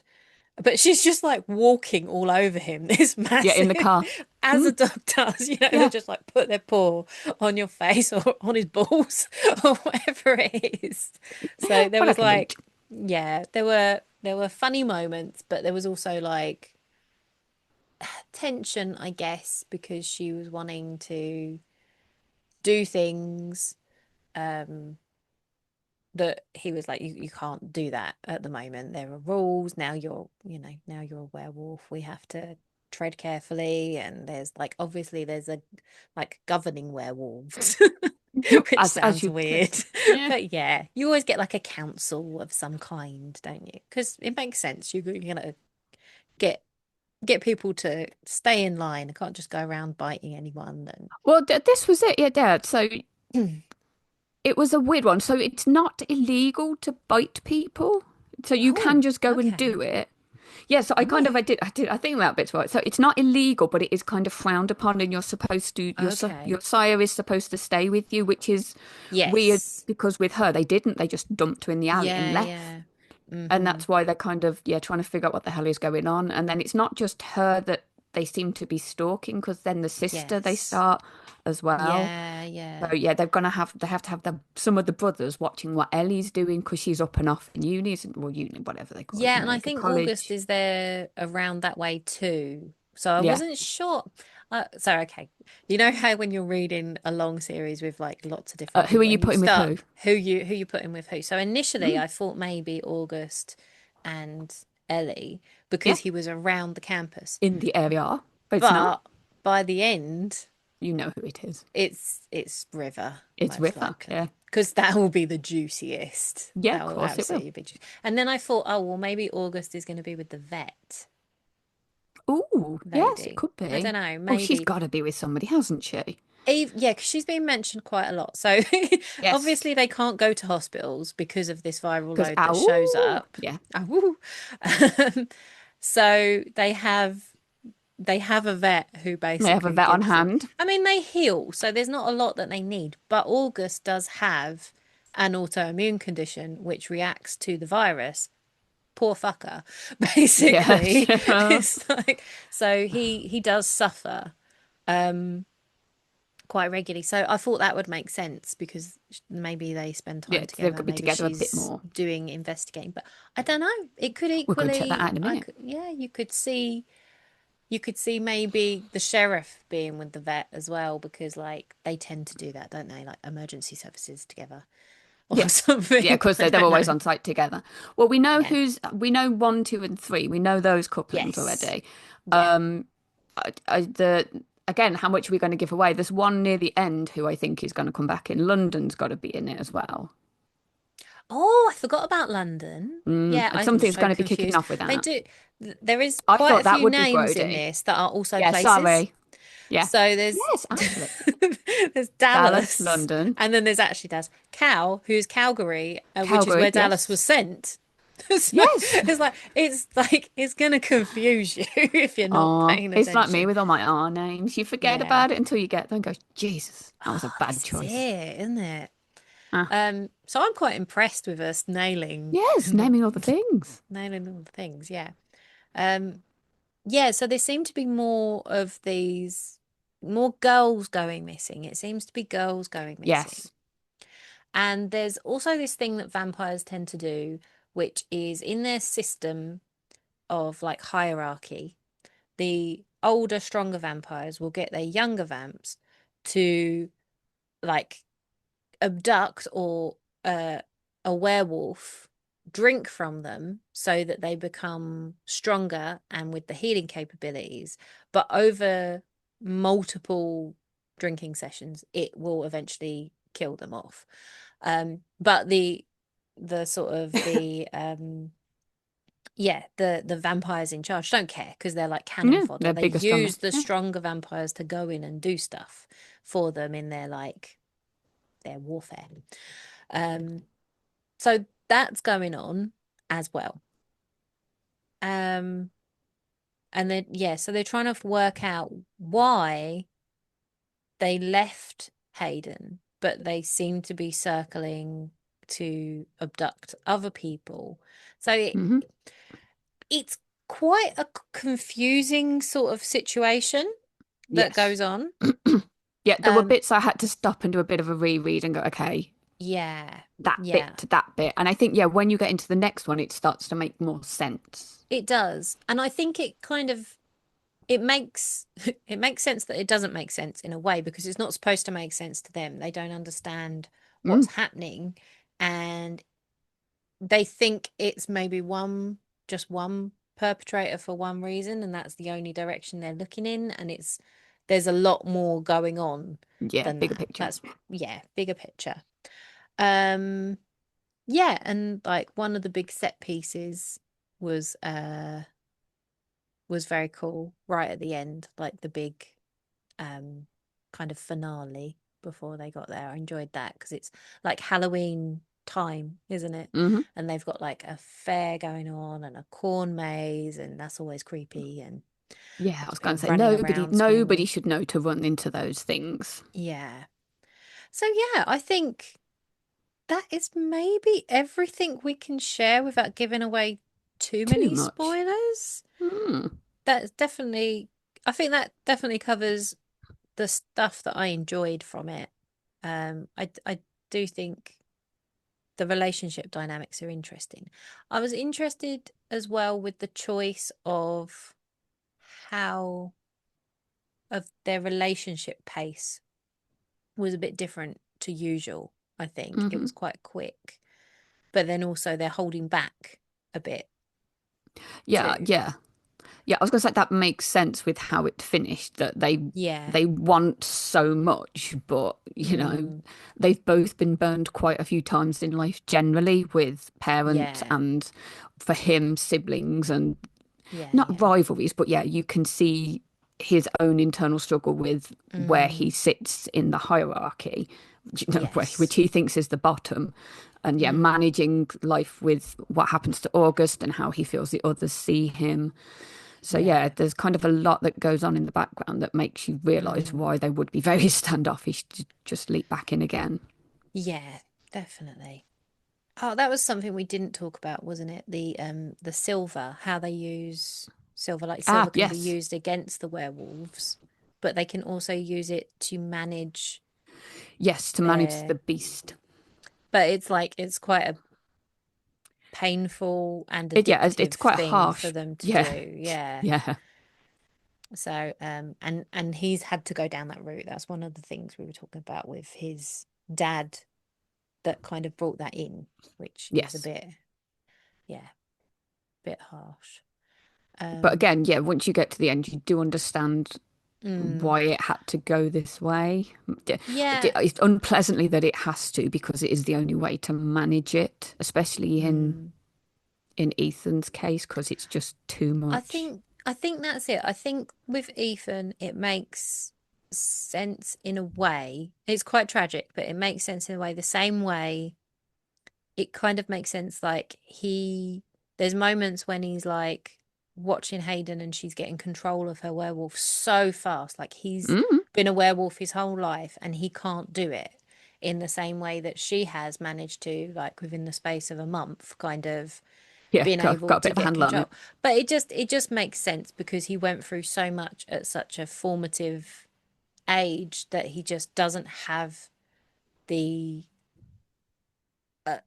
[SPEAKER 2] but she's just like walking all over him, this
[SPEAKER 1] Yeah, in
[SPEAKER 2] massive,
[SPEAKER 1] the car.
[SPEAKER 2] as a
[SPEAKER 1] Mm,
[SPEAKER 2] dog does, they
[SPEAKER 1] yeah.
[SPEAKER 2] just like put their paw on your face or on his balls or whatever it is. So there
[SPEAKER 1] I
[SPEAKER 2] was
[SPEAKER 1] like a leech.
[SPEAKER 2] like, yeah, there were funny moments, but there was also like tension, I guess, because she was wanting to do things um that he was like, you can't do that at the moment. There are rules. Now you're a werewolf. We have to tread carefully. And there's like, obviously, there's a like governing werewolves, which
[SPEAKER 1] As
[SPEAKER 2] sounds
[SPEAKER 1] you do.
[SPEAKER 2] weird.
[SPEAKER 1] Yeah.
[SPEAKER 2] But yeah, you always get like a council of some kind, don't you? Because it makes sense. You're gonna get get people to stay in line. I can't just go around biting anyone.
[SPEAKER 1] Well, this was it. Yeah, Dad. So
[SPEAKER 2] And
[SPEAKER 1] it was a weird one. So it's not illegal to bite people. So you can
[SPEAKER 2] oh,
[SPEAKER 1] just go and
[SPEAKER 2] okay.
[SPEAKER 1] do it. Yeah, so
[SPEAKER 2] Oh,
[SPEAKER 1] I think that bit's right. So it's not illegal, but it is kind of frowned upon, and you're supposed to, your
[SPEAKER 2] okay.
[SPEAKER 1] sire is supposed to stay with you, which is weird
[SPEAKER 2] Yes.
[SPEAKER 1] because with her, they didn't. They just dumped her in the alley and
[SPEAKER 2] Yeah,
[SPEAKER 1] left.
[SPEAKER 2] yeah.
[SPEAKER 1] And
[SPEAKER 2] Mm-hmm.
[SPEAKER 1] that's why they're kind of, yeah, trying to figure out what the hell is going on. And then it's not just her that they seem to be stalking, because then the sister they
[SPEAKER 2] Yes.
[SPEAKER 1] start as well.
[SPEAKER 2] Yeah,
[SPEAKER 1] So
[SPEAKER 2] yeah.
[SPEAKER 1] yeah, they have to have some of the brothers watching what Ellie's doing because she's up and off in uni, well, uni, whatever they call it in
[SPEAKER 2] Yeah, and I
[SPEAKER 1] America,
[SPEAKER 2] think August
[SPEAKER 1] college.
[SPEAKER 2] is there around that way too. So I
[SPEAKER 1] Yeah.
[SPEAKER 2] wasn't sure. So okay. You know how when you're reading a long series with like lots of different
[SPEAKER 1] Who are
[SPEAKER 2] people
[SPEAKER 1] you
[SPEAKER 2] and you
[SPEAKER 1] putting with
[SPEAKER 2] start
[SPEAKER 1] who?
[SPEAKER 2] who you put in with who. So initially
[SPEAKER 1] Mm,
[SPEAKER 2] I thought maybe August and Ellie
[SPEAKER 1] yeah,
[SPEAKER 2] because he was around the campus.
[SPEAKER 1] in the area, but it's not.
[SPEAKER 2] But by the end,
[SPEAKER 1] You know who it is.
[SPEAKER 2] it's River,
[SPEAKER 1] It's
[SPEAKER 2] most
[SPEAKER 1] River. Yeah.
[SPEAKER 2] likely. Because that will be the juiciest.
[SPEAKER 1] Yeah, of
[SPEAKER 2] That will
[SPEAKER 1] course it will.
[SPEAKER 2] absolutely be juicy. And then I thought, oh, well, maybe August is going to be with the vet
[SPEAKER 1] Oh, yes, it
[SPEAKER 2] lady.
[SPEAKER 1] could
[SPEAKER 2] I don't
[SPEAKER 1] be.
[SPEAKER 2] know,
[SPEAKER 1] Oh, she's
[SPEAKER 2] maybe.
[SPEAKER 1] got to be with somebody, hasn't she?
[SPEAKER 2] Eve, yeah, because she's been mentioned quite a lot. So
[SPEAKER 1] Yes.
[SPEAKER 2] obviously they can't go to hospitals because of this viral
[SPEAKER 1] Because,
[SPEAKER 2] load that shows
[SPEAKER 1] ow,
[SPEAKER 2] up.
[SPEAKER 1] yeah,
[SPEAKER 2] Oh, so they have a vet who
[SPEAKER 1] they have a
[SPEAKER 2] basically
[SPEAKER 1] vet on
[SPEAKER 2] gives them.
[SPEAKER 1] hand.
[SPEAKER 2] I mean, they heal, so there's not a lot that they need. But August does have an autoimmune condition which reacts to the virus. Poor fucker,
[SPEAKER 1] Yes.
[SPEAKER 2] basically. It's like so he does suffer. Um, quite regularly. So I thought that would make sense because maybe they spend
[SPEAKER 1] Yeah,
[SPEAKER 2] time
[SPEAKER 1] they've
[SPEAKER 2] together.
[SPEAKER 1] got to be
[SPEAKER 2] Maybe
[SPEAKER 1] together a bit
[SPEAKER 2] she's
[SPEAKER 1] more.
[SPEAKER 2] doing investigating, but I don't know. It could
[SPEAKER 1] We're going to check that
[SPEAKER 2] equally,
[SPEAKER 1] out in a
[SPEAKER 2] I
[SPEAKER 1] minute.
[SPEAKER 2] could, yeah, you could see maybe the sheriff being with the vet as well because like they tend to do that, don't they? Like emergency services together or
[SPEAKER 1] Yeah. Yeah,
[SPEAKER 2] something.
[SPEAKER 1] because
[SPEAKER 2] I
[SPEAKER 1] they're
[SPEAKER 2] don't
[SPEAKER 1] always
[SPEAKER 2] know.
[SPEAKER 1] on site together. Well,
[SPEAKER 2] Yeah.
[SPEAKER 1] we know one, two, and three. We know those couplings
[SPEAKER 2] Yes.
[SPEAKER 1] already.
[SPEAKER 2] Yeah.
[SPEAKER 1] Um, the again, how much are we going to give away? There's one near the end who I think is going to come back in. London's got to be in it as well.
[SPEAKER 2] Oh, I forgot about London. Yeah, I'm
[SPEAKER 1] Something's
[SPEAKER 2] so
[SPEAKER 1] going to be kicking
[SPEAKER 2] confused.
[SPEAKER 1] off with
[SPEAKER 2] They
[SPEAKER 1] that.
[SPEAKER 2] do. There is
[SPEAKER 1] I
[SPEAKER 2] quite a
[SPEAKER 1] thought that
[SPEAKER 2] few
[SPEAKER 1] would be
[SPEAKER 2] names in
[SPEAKER 1] Brody.
[SPEAKER 2] this that are also
[SPEAKER 1] Yeah,
[SPEAKER 2] places.
[SPEAKER 1] sorry. Yeah.
[SPEAKER 2] So there's
[SPEAKER 1] Yes, actually.
[SPEAKER 2] there's
[SPEAKER 1] Dallas,
[SPEAKER 2] Dallas,
[SPEAKER 1] London,
[SPEAKER 2] and then there's actually Cal, who's Calgary, which is
[SPEAKER 1] Calgary.
[SPEAKER 2] where Dallas was
[SPEAKER 1] Yes.
[SPEAKER 2] sent. So
[SPEAKER 1] Yes.
[SPEAKER 2] it's gonna confuse you if you're not
[SPEAKER 1] Oh,
[SPEAKER 2] paying
[SPEAKER 1] it's like me
[SPEAKER 2] attention.
[SPEAKER 1] with all my R names. You forget
[SPEAKER 2] Yeah.
[SPEAKER 1] about it until you get there and go, Jesus, that was a
[SPEAKER 2] Oh,
[SPEAKER 1] bad
[SPEAKER 2] this is
[SPEAKER 1] choice.
[SPEAKER 2] it, isn't it?
[SPEAKER 1] Ah,
[SPEAKER 2] So I'm quite impressed with us nailing
[SPEAKER 1] yes, naming all the things.
[SPEAKER 2] nailing all the things, yeah. Um, yeah, so there seem to be more of these, more girls going missing. It seems to be girls going missing.
[SPEAKER 1] Yes.
[SPEAKER 2] And there's also this thing that vampires tend to do, which is in their system of like hierarchy, the older, stronger vampires will get their younger vamps to like abduct or a werewolf drink from them so that they become stronger and with the healing capabilities, but over multiple drinking sessions it will eventually kill them off. But the sort of the yeah, the vampires in charge don't care because they're like cannon
[SPEAKER 1] Yeah,
[SPEAKER 2] fodder.
[SPEAKER 1] they're
[SPEAKER 2] They
[SPEAKER 1] bigger, stronger.
[SPEAKER 2] use the
[SPEAKER 1] Yeah.
[SPEAKER 2] stronger vampires to go in and do stuff for them in their like their warfare. Um, so that's going on as well. Um, and then yeah, so they're trying to work out why they left Hayden, but they seem to be circling to abduct other people. So
[SPEAKER 1] Hmm.
[SPEAKER 2] it's quite a confusing sort of situation that
[SPEAKER 1] Yes.
[SPEAKER 2] goes on.
[SPEAKER 1] Yeah, there were
[SPEAKER 2] Um,
[SPEAKER 1] bits I had to stop and do a bit of a reread and go, okay,
[SPEAKER 2] yeah,
[SPEAKER 1] that bit
[SPEAKER 2] yeah.
[SPEAKER 1] to that bit. And I think, yeah, when you get into the next one, it starts to make more sense.
[SPEAKER 2] It does. And I think it kind of it makes it makes sense that it doesn't make sense in a way because it's not supposed to make sense to them. They don't understand
[SPEAKER 1] Mm,
[SPEAKER 2] what's happening and they think it's maybe just one perpetrator for one reason and that's the only direction they're looking in and it's there's a lot more going on
[SPEAKER 1] yeah,
[SPEAKER 2] than
[SPEAKER 1] bigger
[SPEAKER 2] that.
[SPEAKER 1] picture.
[SPEAKER 2] That's yeah, bigger picture. Um yeah, and like one of the big set pieces was uh was very cool right at the end, like the big um kind of finale before they got there. I enjoyed that because it's like Halloween time, isn't it?
[SPEAKER 1] Hmm.
[SPEAKER 2] And they've got like a fair going on and a corn maze, and that's always creepy and
[SPEAKER 1] Yeah, I was going to
[SPEAKER 2] people
[SPEAKER 1] say
[SPEAKER 2] running
[SPEAKER 1] nobody,
[SPEAKER 2] around
[SPEAKER 1] nobody
[SPEAKER 2] screaming.
[SPEAKER 1] should know to run into those things.
[SPEAKER 2] Yeah. So yeah, I think that is maybe everything we can share without giving away too
[SPEAKER 1] Too
[SPEAKER 2] many
[SPEAKER 1] much.
[SPEAKER 2] spoilers.
[SPEAKER 1] Hmm.
[SPEAKER 2] That's definitely, I think that definitely covers the stuff that I enjoyed from it. I do think the relationship dynamics are interesting. I was interested as well with the choice of how of their relationship pace was a bit different to usual. I think it
[SPEAKER 1] Hmm.
[SPEAKER 2] was quite quick, but then also they're holding back a bit
[SPEAKER 1] Yeah,
[SPEAKER 2] too.
[SPEAKER 1] yeah. Yeah, I was going to say that makes sense with how it finished, that
[SPEAKER 2] Yeah.
[SPEAKER 1] they want so much, but
[SPEAKER 2] Mm,
[SPEAKER 1] they've both been burned quite a few times in life generally with parents
[SPEAKER 2] yeah.
[SPEAKER 1] and for him siblings and
[SPEAKER 2] Yeah.
[SPEAKER 1] not
[SPEAKER 2] Yeah.
[SPEAKER 1] rivalries, but yeah, you can see his own internal struggle with where he
[SPEAKER 2] Mm,
[SPEAKER 1] sits in the hierarchy, which
[SPEAKER 2] yes.
[SPEAKER 1] he thinks is the bottom. And yeah,
[SPEAKER 2] Mm,
[SPEAKER 1] managing life with what happens to August and how he feels the others see him. So yeah,
[SPEAKER 2] yeah.
[SPEAKER 1] there's kind of a lot that goes on in the background that makes you realize
[SPEAKER 2] Mm.
[SPEAKER 1] why they would be very standoffish to just leap back in again.
[SPEAKER 2] Yeah, definitely. Oh, that was something we didn't talk about, wasn't it? The silver, how they use silver, like
[SPEAKER 1] Ah,
[SPEAKER 2] silver can be
[SPEAKER 1] yes.
[SPEAKER 2] used against the werewolves, but they can also use it to manage
[SPEAKER 1] Yes, to manage the
[SPEAKER 2] their,
[SPEAKER 1] beast.
[SPEAKER 2] but it's like it's quite a painful and
[SPEAKER 1] Yeah,
[SPEAKER 2] addictive
[SPEAKER 1] it's quite
[SPEAKER 2] thing for
[SPEAKER 1] harsh.
[SPEAKER 2] them to
[SPEAKER 1] Yeah,
[SPEAKER 2] do. Yeah.
[SPEAKER 1] yeah.
[SPEAKER 2] So, and he's had to go down that route. That's one of the things we were talking about with his dad that kind of brought that in, which is a
[SPEAKER 1] Yes.
[SPEAKER 2] bit, yeah, bit harsh.
[SPEAKER 1] But
[SPEAKER 2] Um,
[SPEAKER 1] again, yeah, once you get to the end, you do understand
[SPEAKER 2] mm,
[SPEAKER 1] why it had to go this way.
[SPEAKER 2] yeah,
[SPEAKER 1] It's unpleasantly that it has to because it is the only way to manage it, especially
[SPEAKER 2] mm.
[SPEAKER 1] in Ethan's case, because it's just too much.
[SPEAKER 2] I think that's it. I think with Ethan, it makes sense in a way. It's quite tragic, but it makes sense in a way. The same way it kind of makes sense. Like there's moments when he's like watching Hayden and she's getting control of her werewolf so fast. Like he's
[SPEAKER 1] Mm,
[SPEAKER 2] been a werewolf his whole life and he can't do it in the same way that she has managed to, like within the space of a month, kind of
[SPEAKER 1] yeah,
[SPEAKER 2] been able
[SPEAKER 1] got a
[SPEAKER 2] to
[SPEAKER 1] bit of a
[SPEAKER 2] get
[SPEAKER 1] handle on
[SPEAKER 2] control.
[SPEAKER 1] it.
[SPEAKER 2] But it just makes sense because he went through so much at such a formative age that he just doesn't have the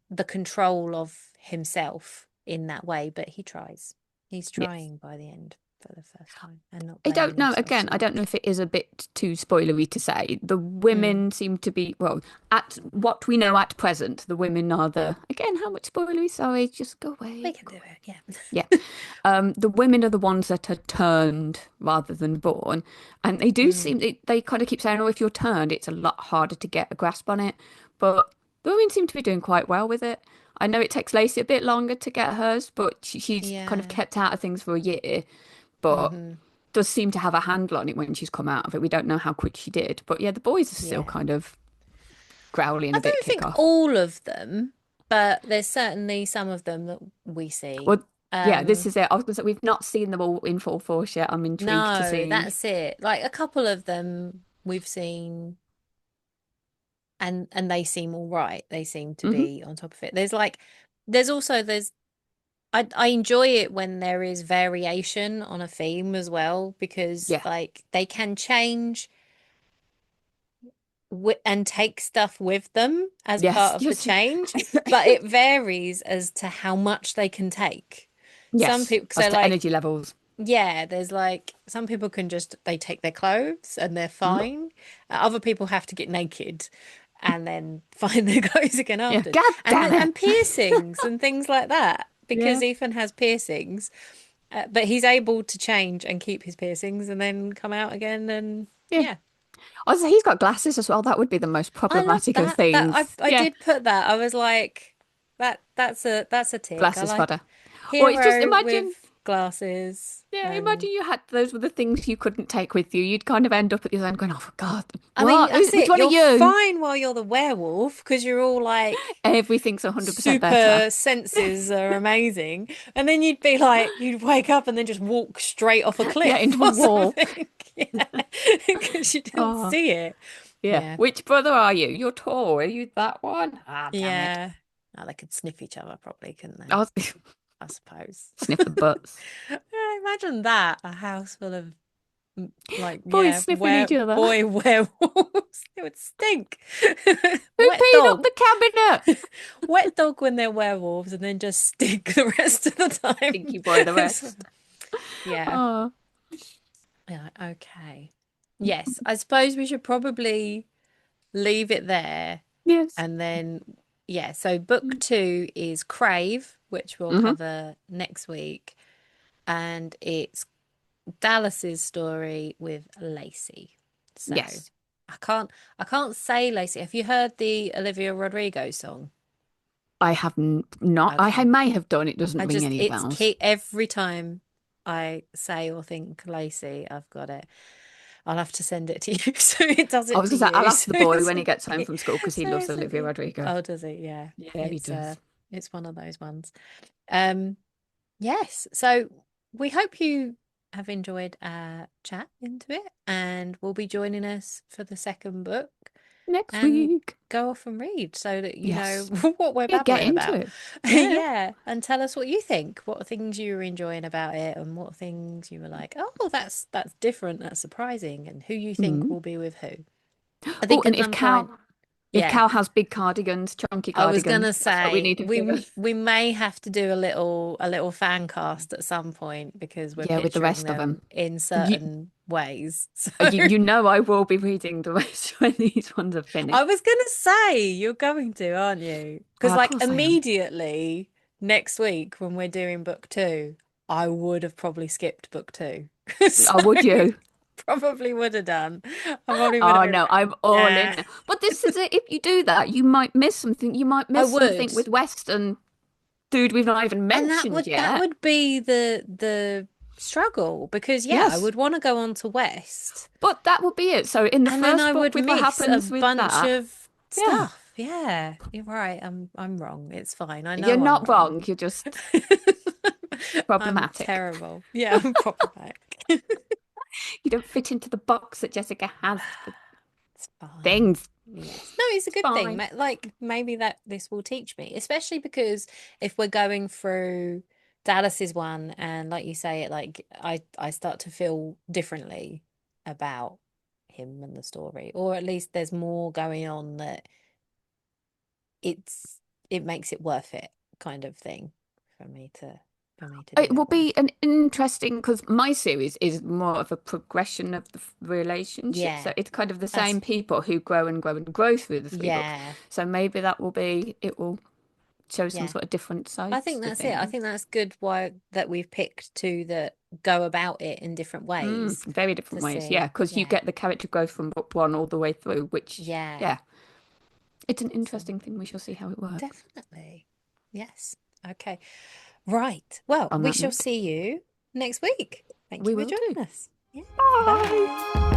[SPEAKER 2] the control of himself in that way, but he tries. He's
[SPEAKER 1] Yes.
[SPEAKER 2] trying by the end for the first time and not
[SPEAKER 1] I don't
[SPEAKER 2] blaming
[SPEAKER 1] know.
[SPEAKER 2] himself
[SPEAKER 1] Again,
[SPEAKER 2] so
[SPEAKER 1] I don't know
[SPEAKER 2] much.
[SPEAKER 1] if it is a bit too spoilery to say. The
[SPEAKER 2] Mm,
[SPEAKER 1] women seem to be, well, at what we know at present, the women are the, again, how much spoilery? Sorry, just go
[SPEAKER 2] we
[SPEAKER 1] away.
[SPEAKER 2] can do it, yeah.
[SPEAKER 1] Yeah. The women are the ones that are turned rather than born. And they do
[SPEAKER 2] Mm,
[SPEAKER 1] seem, they kind of keep saying, oh, if you're turned, it's a lot harder to get a grasp on it. But the women seem to be doing quite well with it. I know it takes Lacey a bit longer to get hers, but she's kind of
[SPEAKER 2] yeah.
[SPEAKER 1] kept out of things for a year, but
[SPEAKER 2] Hmm.
[SPEAKER 1] does seem to have a handle on it when she's come out of it. We don't know how quick she did. But yeah, the boys are still
[SPEAKER 2] Yeah.
[SPEAKER 1] kind of growling
[SPEAKER 2] I
[SPEAKER 1] a bit
[SPEAKER 2] don't
[SPEAKER 1] kick
[SPEAKER 2] think
[SPEAKER 1] off.
[SPEAKER 2] all of them, but there's certainly some of them that we see.
[SPEAKER 1] Well, yeah, this
[SPEAKER 2] Um,
[SPEAKER 1] is it. I was going to say, we've not seen them all in full force yet. I'm intrigued to
[SPEAKER 2] no,
[SPEAKER 1] see.
[SPEAKER 2] that's it. Like a couple of them we've seen and they seem all right. They seem to
[SPEAKER 1] Hmm.
[SPEAKER 2] be on top of it. There's I enjoy it when there is variation on a theme as well because
[SPEAKER 1] Yeah.
[SPEAKER 2] like they can change and take stuff with them as part
[SPEAKER 1] Yes.
[SPEAKER 2] of the
[SPEAKER 1] Yes.
[SPEAKER 2] change, but it varies as to how much they can take. Some
[SPEAKER 1] Yes.
[SPEAKER 2] people,
[SPEAKER 1] As
[SPEAKER 2] so
[SPEAKER 1] to
[SPEAKER 2] like,
[SPEAKER 1] energy levels.
[SPEAKER 2] yeah, there's like some people can just they take their clothes and they're
[SPEAKER 1] Mhm.
[SPEAKER 2] fine. Other people have to get naked and then find their clothes again
[SPEAKER 1] Yeah.
[SPEAKER 2] afterwards.
[SPEAKER 1] God
[SPEAKER 2] And
[SPEAKER 1] damn
[SPEAKER 2] then
[SPEAKER 1] it.
[SPEAKER 2] and piercings and things like that because
[SPEAKER 1] Yeah.
[SPEAKER 2] Ethan has piercings. But he's able to change and keep his piercings and then come out again and
[SPEAKER 1] Yeah.
[SPEAKER 2] yeah.
[SPEAKER 1] Also, he's got glasses as well. That would be the most
[SPEAKER 2] I love
[SPEAKER 1] problematic of
[SPEAKER 2] that. That
[SPEAKER 1] things.
[SPEAKER 2] I
[SPEAKER 1] Yeah.
[SPEAKER 2] did put that. I was like that's a tick. I
[SPEAKER 1] Glasses
[SPEAKER 2] like
[SPEAKER 1] fodder. Or it's just
[SPEAKER 2] hero
[SPEAKER 1] imagine.
[SPEAKER 2] with glasses
[SPEAKER 1] Yeah,
[SPEAKER 2] and
[SPEAKER 1] imagine you had those were the things you couldn't take with you. You'd kind of end up at the other end going, "Oh, for God,
[SPEAKER 2] I mean
[SPEAKER 1] what?
[SPEAKER 2] that's
[SPEAKER 1] Which
[SPEAKER 2] it.
[SPEAKER 1] one are
[SPEAKER 2] You're
[SPEAKER 1] you?"
[SPEAKER 2] fine while you're the werewolf because you're all like
[SPEAKER 1] Everything's 100% better.
[SPEAKER 2] super senses are amazing. And then you'd be like, you'd wake up and then just walk straight off a
[SPEAKER 1] Yeah,
[SPEAKER 2] cliff
[SPEAKER 1] into a
[SPEAKER 2] or
[SPEAKER 1] wall.
[SPEAKER 2] something. Yeah, because you didn't
[SPEAKER 1] Oh,
[SPEAKER 2] see it.
[SPEAKER 1] yeah.
[SPEAKER 2] Yeah,
[SPEAKER 1] Which brother are you? You're tall. Are you that one? Ah, damn it.
[SPEAKER 2] yeah. Oh, they could sniff each other probably, couldn't they?
[SPEAKER 1] I'll
[SPEAKER 2] I suppose.
[SPEAKER 1] sniff the butts.
[SPEAKER 2] Yeah, imagine that, a house full of like,
[SPEAKER 1] Boys
[SPEAKER 2] yeah,
[SPEAKER 1] sniffing each other.
[SPEAKER 2] boy werewolves. It would stink.
[SPEAKER 1] Who
[SPEAKER 2] Wet
[SPEAKER 1] peed up
[SPEAKER 2] dog.
[SPEAKER 1] the cabinet?
[SPEAKER 2] Wet dog when they're werewolves and then just stink the rest of the time.
[SPEAKER 1] Stinky boy, the rest.
[SPEAKER 2] Yeah.
[SPEAKER 1] Oh,
[SPEAKER 2] Yeah, okay. Yes, I suppose we should probably leave it there.
[SPEAKER 1] yes.
[SPEAKER 2] And then, yeah, so book two is Crave, which we'll
[SPEAKER 1] Hmm.
[SPEAKER 2] cover next week. And it's Dallas's story with Lacey. So
[SPEAKER 1] Yes.
[SPEAKER 2] I can't say Lacey. Have you heard the Olivia Rodrigo song?
[SPEAKER 1] I have not. I
[SPEAKER 2] Okay.
[SPEAKER 1] may have done. It doesn't
[SPEAKER 2] I
[SPEAKER 1] ring
[SPEAKER 2] just
[SPEAKER 1] any
[SPEAKER 2] it's
[SPEAKER 1] bells.
[SPEAKER 2] key every time I say or think Lacey, I've got it. I'll have to send it to you so it does
[SPEAKER 1] I
[SPEAKER 2] it
[SPEAKER 1] was
[SPEAKER 2] to
[SPEAKER 1] going to say, I'll
[SPEAKER 2] you.
[SPEAKER 1] ask the boy when he gets home from school because he
[SPEAKER 2] So
[SPEAKER 1] loves
[SPEAKER 2] it's
[SPEAKER 1] Olivia
[SPEAKER 2] okay.
[SPEAKER 1] Rodrigo.
[SPEAKER 2] Oh, does it? Yeah.
[SPEAKER 1] Yeah, he
[SPEAKER 2] It's
[SPEAKER 1] does.
[SPEAKER 2] it's one of those ones. Um yes. So we hope you have enjoyed our chat into it and will be joining us for the second book.
[SPEAKER 1] Next
[SPEAKER 2] and
[SPEAKER 1] week.
[SPEAKER 2] go off and read so that you know
[SPEAKER 1] Yes.
[SPEAKER 2] what we're
[SPEAKER 1] Yeah, get
[SPEAKER 2] babbling
[SPEAKER 1] into
[SPEAKER 2] about.
[SPEAKER 1] it. Yeah.
[SPEAKER 2] Yeah, and tell us what you think. What things you were enjoying about it and what things you were like, "Oh, that's different, that's surprising," and who you think
[SPEAKER 1] Mm.
[SPEAKER 2] will be with who. I
[SPEAKER 1] Oh,
[SPEAKER 2] think
[SPEAKER 1] and
[SPEAKER 2] at some point,
[SPEAKER 1] If
[SPEAKER 2] yeah.
[SPEAKER 1] Cal has big cardigans, chunky
[SPEAKER 2] I was gonna
[SPEAKER 1] cardigans, that's what we
[SPEAKER 2] say
[SPEAKER 1] need to do.
[SPEAKER 2] we may have to do a little fan cast at some point because we're
[SPEAKER 1] Yeah, with the
[SPEAKER 2] picturing
[SPEAKER 1] rest of
[SPEAKER 2] them
[SPEAKER 1] them.
[SPEAKER 2] in
[SPEAKER 1] You,
[SPEAKER 2] certain ways. So
[SPEAKER 1] you know I will be reading the rest when these ones are
[SPEAKER 2] I
[SPEAKER 1] finished.
[SPEAKER 2] was gonna say you're going to, aren't you?
[SPEAKER 1] Oh,
[SPEAKER 2] Because
[SPEAKER 1] of
[SPEAKER 2] like
[SPEAKER 1] course I am.
[SPEAKER 2] immediately next week when we're doing book two, I would have probably skipped book two. So
[SPEAKER 1] Oh, would you?
[SPEAKER 2] probably would have done. I probably would have
[SPEAKER 1] Oh
[SPEAKER 2] been
[SPEAKER 1] no,
[SPEAKER 2] like,
[SPEAKER 1] I'm all in
[SPEAKER 2] nah.
[SPEAKER 1] now. But this is it. If you do that, you might miss something. You might
[SPEAKER 2] I
[SPEAKER 1] miss
[SPEAKER 2] would.
[SPEAKER 1] something with Western dude we've not even
[SPEAKER 2] And that
[SPEAKER 1] mentioned
[SPEAKER 2] would that
[SPEAKER 1] yet.
[SPEAKER 2] would be the struggle because yeah, I
[SPEAKER 1] Yes,
[SPEAKER 2] would want to go on to West.
[SPEAKER 1] but that would be it. So in the
[SPEAKER 2] And then
[SPEAKER 1] first
[SPEAKER 2] I
[SPEAKER 1] book,
[SPEAKER 2] would
[SPEAKER 1] with what
[SPEAKER 2] miss a
[SPEAKER 1] happens with
[SPEAKER 2] bunch
[SPEAKER 1] that,
[SPEAKER 2] of
[SPEAKER 1] yeah,
[SPEAKER 2] stuff. Yeah, you're right. I'm wrong. It's fine. I
[SPEAKER 1] you're
[SPEAKER 2] know I'm
[SPEAKER 1] not
[SPEAKER 2] wrong.
[SPEAKER 1] wrong. You're just
[SPEAKER 2] I'm
[SPEAKER 1] problematic.
[SPEAKER 2] terrible. Yeah, I'm problematic.
[SPEAKER 1] You don't fit into the box that Jessica has for
[SPEAKER 2] It's fine.
[SPEAKER 1] things.
[SPEAKER 2] Yes. No, it's a
[SPEAKER 1] It's
[SPEAKER 2] good thing.
[SPEAKER 1] fine.
[SPEAKER 2] Like maybe that this will teach me, especially because if we're going through Dallas's one and like you say it like I start to feel differently about him and the story, or at least there's more going on that it makes it worth it kind of thing for me to do
[SPEAKER 1] It will
[SPEAKER 2] that one.
[SPEAKER 1] be an interesting because my series is more of a progression of the relationship. So
[SPEAKER 2] Yeah.
[SPEAKER 1] it's kind of the
[SPEAKER 2] That's
[SPEAKER 1] same people who grow and grow and grow through the three books.
[SPEAKER 2] yeah.
[SPEAKER 1] So maybe it will show some
[SPEAKER 2] Yeah.
[SPEAKER 1] sort of different
[SPEAKER 2] I
[SPEAKER 1] sides
[SPEAKER 2] think
[SPEAKER 1] to
[SPEAKER 2] that's it. I
[SPEAKER 1] things.
[SPEAKER 2] think that's good why that we've picked two that go about it in different ways
[SPEAKER 1] Very
[SPEAKER 2] to
[SPEAKER 1] different ways. Yeah,
[SPEAKER 2] see.
[SPEAKER 1] because you
[SPEAKER 2] Yeah.
[SPEAKER 1] get the character growth from book one all the way through, which,
[SPEAKER 2] Yeah.
[SPEAKER 1] yeah, it's an
[SPEAKER 2] So
[SPEAKER 1] interesting thing. We shall see how it works.
[SPEAKER 2] definitely. Yes. Okay. Right. Well,
[SPEAKER 1] On
[SPEAKER 2] we
[SPEAKER 1] that
[SPEAKER 2] shall
[SPEAKER 1] note,
[SPEAKER 2] see you next week. Thank
[SPEAKER 1] we
[SPEAKER 2] you for
[SPEAKER 1] will do.
[SPEAKER 2] joining us. Yeah.
[SPEAKER 1] Bye.
[SPEAKER 2] Bye.